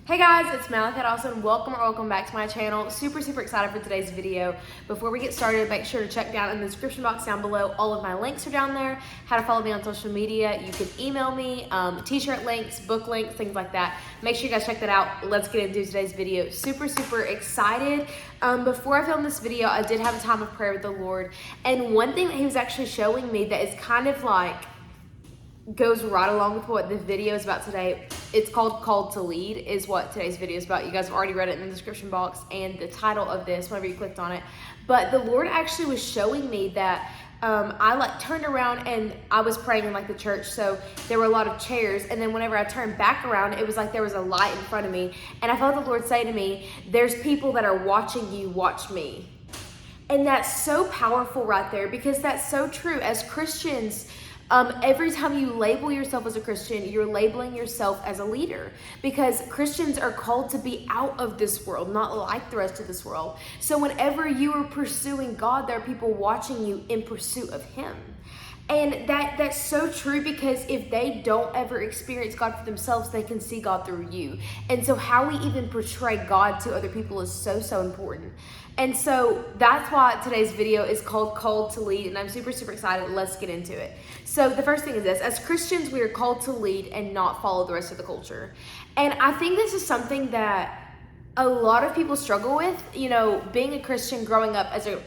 Hey guys, it's Malachi Dawson. Welcome back to my channel. Super excited for today's video. Before we get started, make sure to check down in the description box down below. All of my links are down there. How to follow me on social media. You can email me, t-shirt links, book links, things like that. Make sure you guys check that out. Let's get into today's video. Super excited. Before I filmed this video, I did have a time of prayer with the Lord. And one thing that he was actually showing me that is kind of like, goes right along with what the video is about today. It's called to Lead is what today's video is about. You guys have already read it in the description box and the title of this whenever you clicked on it. But the Lord actually was showing me that I turned around and I was praying in the church, so there were a lot of chairs, and then whenever I turned back around, it was like there was a light in front of me, and I felt the Lord say to me, there's people that are watching you, watch me. And that's so powerful right there, because that's so true. As Christians, every time you label yourself as a Christian, you're labeling yourself as a leader, because Christians are called to be out of this world, not like the rest of this world. So whenever you are pursuing God, there are people watching you in pursuit of Him. And that's so true, because if they don't ever experience God for themselves, they can see God through you. And so how we even portray God to other people is so important. And so that's why today's video is called to Lead, and I'm super excited. Let's get into it. So the first thing is this: as Christians, we are called to lead and not follow the rest of the culture. And I think this is something that a lot of people struggle with, being a Christian, growing up as a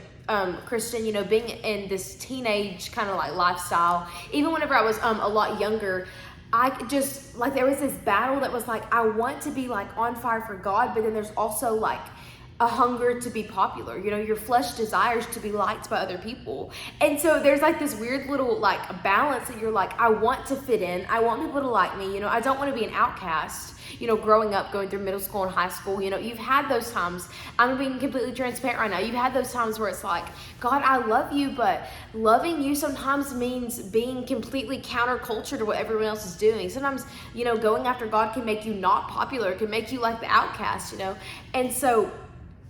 Christian, being in this teenage kind of lifestyle. Even whenever I was a lot younger, I just there was this battle that was I want to be on fire for God, but then there's also a hunger to be popular. Your flesh desires to be liked by other people. And so there's this weird little balance that you're I want to fit in. I want people to like me. I don't want to be an outcast. Growing up, going through middle school and high school, you've had those times. I'm being completely transparent right now. You've had those times where it's God, I love you, but loving you sometimes means being completely counterculture to what everyone else is doing. Sometimes, going after God can make you not popular, can make you the outcast, And so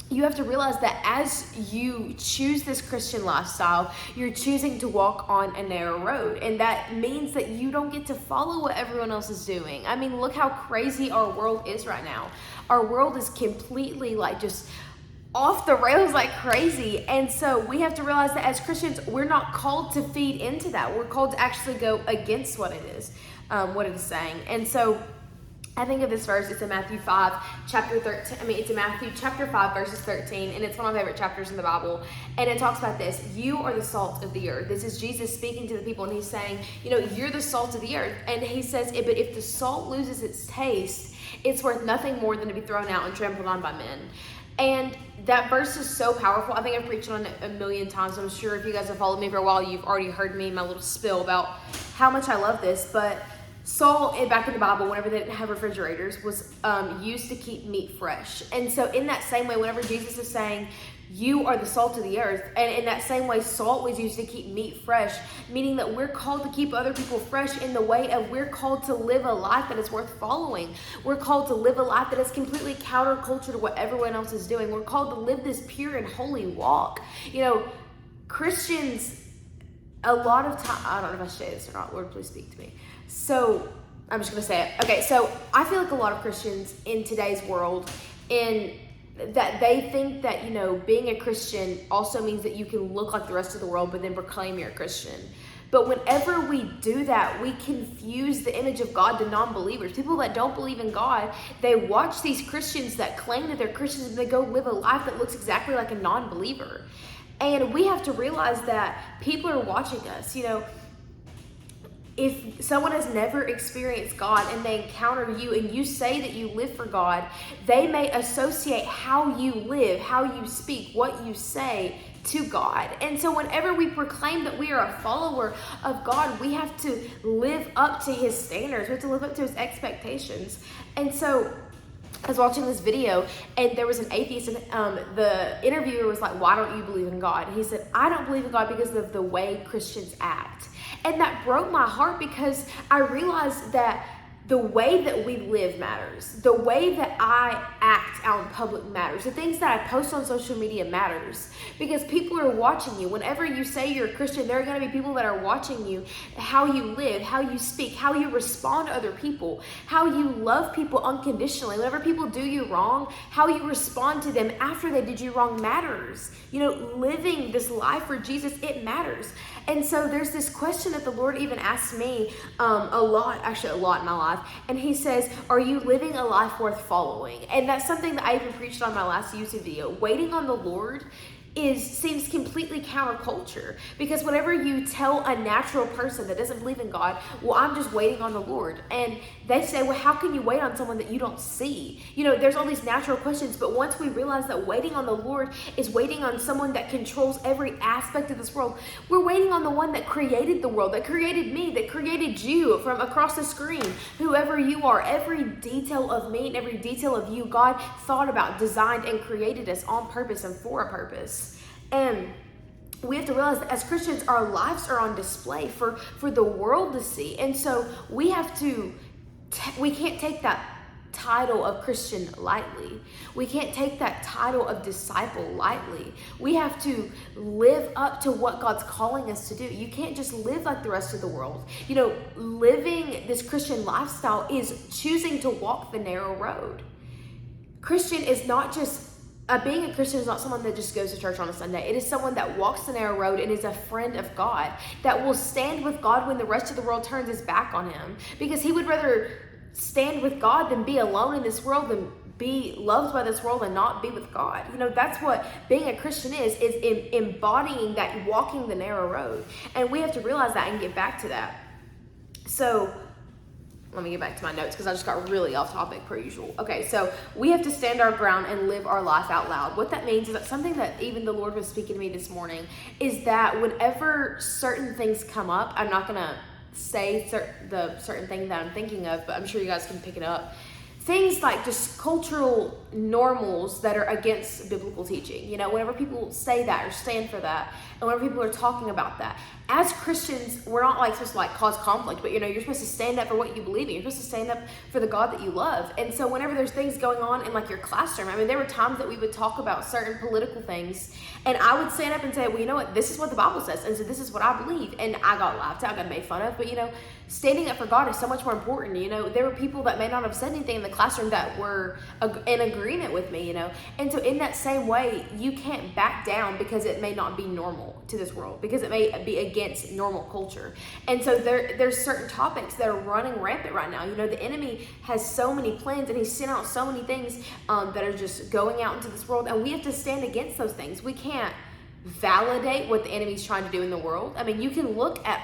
you have to realize that as you choose this Christian lifestyle, you're choosing to walk on a narrow road. And that means that you don't get to follow what everyone else is doing. I mean, look how crazy our world is right now. Our world is completely just off the rails like crazy. And so we have to realize that as Christians, we're not called to feed into that. We're called to actually go against what it is saying. And so I think of this verse, it's in Matthew 5, chapter 13. It's in Matthew chapter 5, verses 13, and it's one of my favorite chapters in the Bible. And it talks about this: you are the salt of the earth. This is Jesus speaking to the people, and he's saying, you're the salt of the earth. And he says, but if the salt loses its taste, it's worth nothing more than to be thrown out and trampled on by men. And that verse is so powerful. I think I've preached on it a million times. I'm sure if you guys have followed me for a while, you've already heard me, my little spill about how much I love this. But salt, back in the Bible, whenever they didn't have refrigerators, was used to keep meat fresh. And so in that same way, whenever Jesus is saying, you are the salt of the earth, and in that same way, salt was used to keep meat fresh, meaning that we're called to keep other people fresh in the way of we're called to live a life that is worth following. We're called to live a life that is completely counterculture to what everyone else is doing. We're called to live this pure and holy walk. Christians, a lot of time, I don't know if I should say this or not, Lord, please speak to me. So I'm just going to say it. Okay, so I feel a lot of Christians in today's world, in that they think that, being a Christian also means that you can look like the rest of the world, but then proclaim you're a Christian. But whenever we do that, we confuse the image of God to non-believers. People that don't believe in God, they watch these Christians that claim that they're Christians, and they go live a life that looks exactly like a non-believer. And we have to realize that people are watching us. If someone has never experienced God and they encounter you and you say that you live for God, they may associate how you live, how you speak, what you say to God. And so whenever we proclaim that we are a follower of God, we have to live up to His standards. We have to live up to His expectations. And so I was watching this video, and there was an atheist, and the interviewer was like, why don't you believe in God? And he said, I don't believe in God because of the way Christians act. And that broke my heart, because I realized that the way that we live matters. The way that I act out in public matters. The things that I post on social media matters, because people are watching you. Whenever you say you're a Christian, there are going to be people that are watching you, how you live, how you speak, how you respond to other people, how you love people unconditionally. Whenever people do you wrong, how you respond to them after they did you wrong matters. You know, living this life for Jesus, it matters. And so there's this question that the Lord even asked me a lot in my life. And he says, are you living a life worth following? And that's something that I even preached on my last YouTube video. Waiting on the Lord seems completely counterculture, because whenever you tell a natural person that doesn't believe in God, well, I'm just waiting on the Lord, and they say, well, how can you wait on someone that you don't see? You know, there's all these natural questions, but once we realize that waiting on the Lord is waiting on someone that controls every aspect of this world, we're waiting on the one that created the world, that created me, that created you from across the screen, whoever you are. Every detail of me and every detail of you, God thought about, designed, and created us on purpose and for a purpose. And we have to realize that as Christians, our lives are on display for the world to see. And so we have to, we can't take that title of Christian lightly. We can't take that title of disciple lightly. We have to live up to what God's calling us to do. You can't just live like the rest of the world. You know, living this Christian lifestyle is choosing to walk the narrow road. Christian is not just being a Christian is not someone that just goes to church on a Sunday. It is someone that walks the narrow road and is a friend of God, that will stand with God when the rest of the world turns its back on him, because he would rather stand with God than be alone in this world, than be loved by this world and not be with God. You know, that's what being a Christian is embodying that, walking the narrow road. And we have to realize that and get back to that. So let me get back to my notes because I just got really off topic per usual. Okay, so we have to stand our ground and live our life out loud. What that means is that something that even the Lord was speaking to me this morning is that whenever certain things come up, I'm not going to say the certain thing that I'm thinking of, but I'm sure you guys can pick it up. Things like just cultural normals that are against biblical teaching. You know, whenever people say that or stand for that, and whenever people are talking about that, as Christians, we're not like supposed to like cause conflict, but you know, you're supposed to stand up for what you believe in. You're supposed to stand up for the God that you love. And so whenever there's things going on in like your classroom, I mean, there were times that we would talk about certain political things, and I would stand up and say, well, you know what, this is what the Bible says, and so this is what I believe. And I got laughed at, I got made fun of, but you know, standing up for God is so much more important. You know, there were people that may not have said anything in the classroom that were in agreement with me, you know. And so in that same way, you can't back down because it may not be normal to this world, because it may be against normal culture. And so there's certain topics that are running rampant right now. You know, the enemy has so many plans, and he's sent out so many things that are just going out into this world, and we have to stand against those things. We can't validate what the enemy's trying to do in the world. I mean, you can look at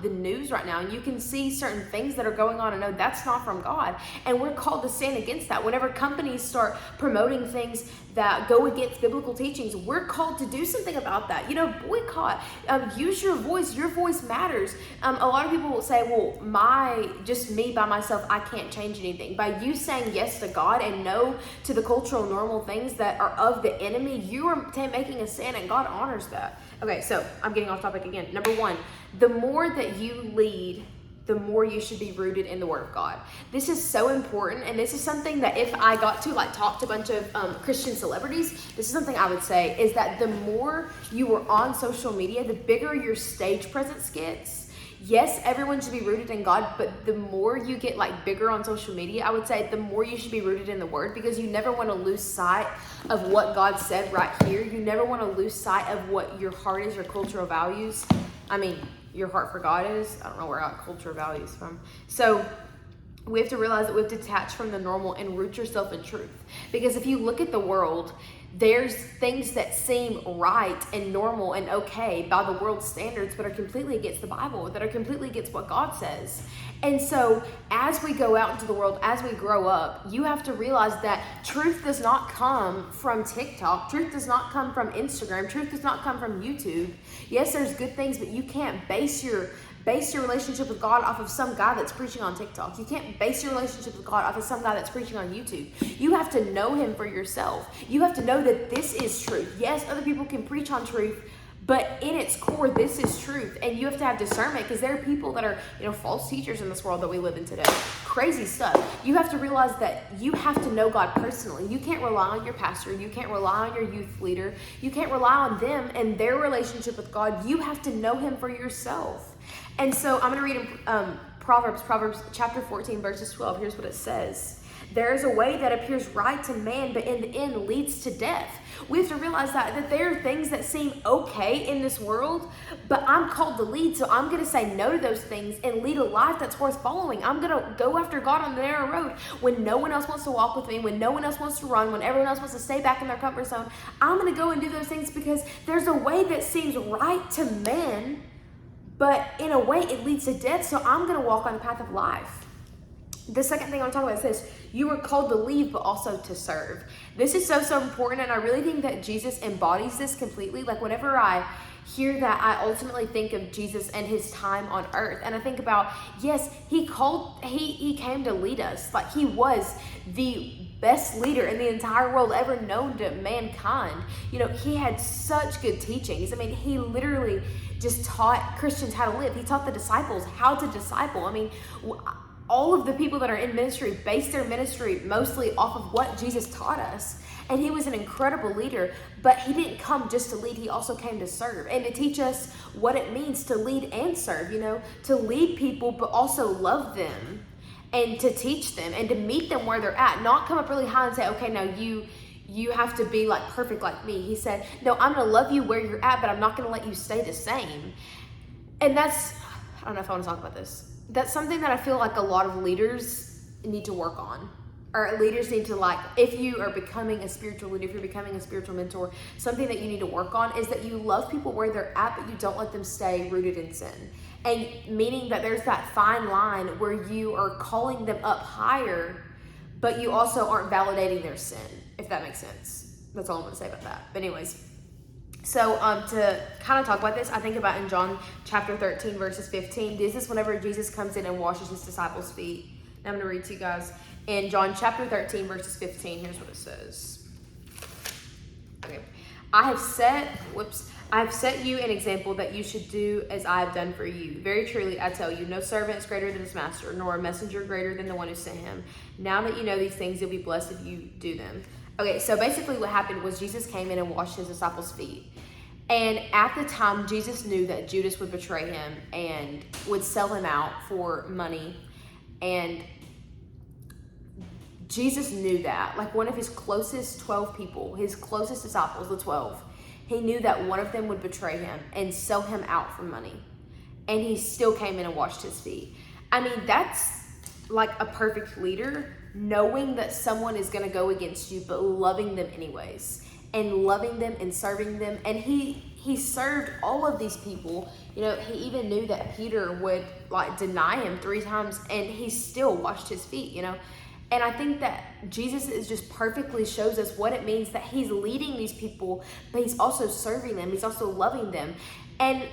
the news right now and you can see certain things that are going on and know that's not from God. And we're called to stand against that. Whenever companies start promoting things that go against biblical teachings, we're called to do something about that. You know, boycott, use your voice. Your voice matters. A lot of people will say, well, just me by myself, I can't change anything. By you saying yes to God and no to the cultural normal things that are of the enemy, you are making a stand, and God honors that. Okay, so I'm getting off topic again. Number one, the more that you lead, the more you should be rooted in the Word of God. This is so important, and this is something that if I got to like talk to a bunch of Christian celebrities, this is something I would say, is that the more you are on social media, the bigger your stage presence gets. Yes, everyone should be rooted in God, but the more you get like bigger on social media, I would say the more you should be rooted in the Word, because you never want to lose sight of what God said right here. You never want to lose sight of what your heart is, your cultural values. I mean, your heart for God is. I don't know where I got cultural values from. So we have to realize that we have to detach from the normal and root yourself in truth. Because if you look at the world, there's things that seem right and normal and okay by the world's standards, but are completely against the Bible, that are completely against what God says. And so as we go out into the world, as we grow up, you have to realize that truth does not come from TikTok. Truth does not come from Instagram. Truth does not come from YouTube. Yes, there's good things, but you can't base your relationship with God off of some guy that's preaching on TikTok. You can't base your relationship with God off of some guy that's preaching on YouTube. You have to know him for yourself. You have to know that this is truth. Yes, other people can preach on truth, But in its core, this is truth, and you have to have discernment, because there are people that are, false teachers in this world that we live in today. Crazy stuff. You have to realize that you have to know God personally. You can't rely on your pastor. You can't rely on your youth leader. You can't rely on them and their relationship with God. You have to know him for yourself. And so I'm going to read in Proverbs chapter 14, verses 12. Here's what it says. There is a way that appears right to man, but in the end leads to death. We have to realize that there are things that seem okay in this world, but I'm called to lead, so I'm going to say no to those things and lead a life that's worth following. I'm going to go after God on the narrow road when no one else wants to walk with me, when no one else wants to run, when everyone else wants to stay back in their comfort zone. I'm going to go and do those things because there's a way that seems right to man, but in a way it leads to death, so I'm going to walk on the path of life. The second thing I want to talk about is this. You were called to lead, but also to serve. This is so important, and I really think that Jesus embodies this completely. Like, whenever I hear that, I ultimately think of Jesus and his time on earth. And I think about, yes, he came to lead us. Like, he was the best leader in the entire world ever known to mankind. He had such good teachings. I mean, he literally just taught Christians how to live. He taught the disciples how to disciple. I mean, all of the people that are in ministry base their ministry mostly off of what Jesus taught us. And he was an incredible leader, but he didn't come just to lead. He also came to serve and to teach us what it means to lead and serve, to lead people, but also love them and to teach them and to meet them where they're at. Not come up really high and say, okay, now you have to be like perfect like me. He said, no, I'm going to love you where you're at, but I'm not going to let you stay the same. And I don't know if I want to talk about this. That's something that I feel like a lot of leaders need to work on. Or leaders need to, if you are becoming a spiritual leader, if you're becoming a spiritual mentor, something that you need to work on is that you love people where they're at, but you don't let them stay rooted in sin. And meaning that there's that fine line where you are calling them up higher, but you also aren't validating their sin, if that makes sense. That's all I'm going to say about that. But anyways, so to kind of talk about this, I think about in John chapter 13, verses 15. This is whenever Jesus comes in and washes his disciples' feet. Now I'm going to read to you guys. In John chapter 13, verses 15, here's what it says. Okay. I have set you an example that you should do as I have done for you. Very truly, I tell you, no servant is greater than his master, nor a messenger greater than the one who sent him. Now that you know these things, you'll be blessed if you do them. Okay, so basically what happened was Jesus came in and washed his disciples' feet. And at the time, Jesus knew that Judas would betray him and would sell him out for money. And Jesus knew that. Like, one of his closest 12 people, his closest disciples, the 12, he knew that one of them would betray him and sell him out for money. And he still came in and washed his feet. I mean, that's like a perfect leader, knowing that someone is going to go against you, but loving them anyways, and loving them and serving them. And he served all of these people. He even knew that Peter would deny him 3 times, and he still washed his feet, And I think that Jesus is just perfectly shows us what it means that he's leading these people, but he's also serving them. He's also loving them. And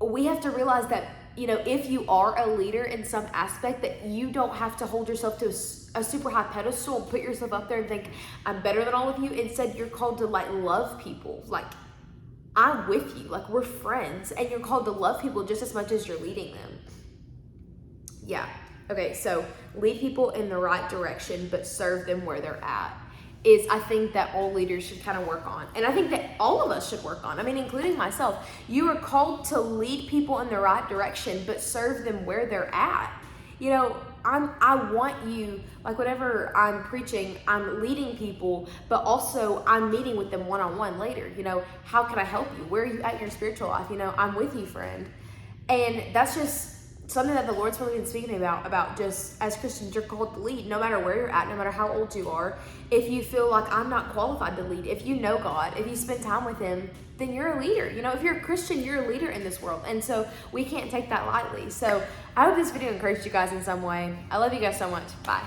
we have to realize that, if you are a leader in some aspect, that you don't have to hold yourself to a super high pedestal and put yourself up there and think, I'm better than all of you. Instead, you're called to love people. I'm with you. We're friends. And you're called to love people just as much as you're leading them. Yeah. Okay, so lead people in the right direction, but serve them where they're at is, I think, that all leaders should kind of work on. And I think that all of us should work on. I mean, including myself. You are called to lead people in the right direction, but serve them where they're at. I want you, whenever I'm preaching, I'm leading people, but also I'm meeting with them one-on-one later. How can I help you? Where are you at in your spiritual life? I'm with you, friend. And that's just something that the Lord's really been speaking about just as Christians, you're called to lead no matter where you're at, no matter how old you are. If you feel like I'm not qualified to lead, if you know God, if you spend time with him, then you're a leader. If you're a Christian, you're a leader in this world. And so we can't take that lightly. So I hope this video encouraged you guys in some way. I love you guys so much. Bye.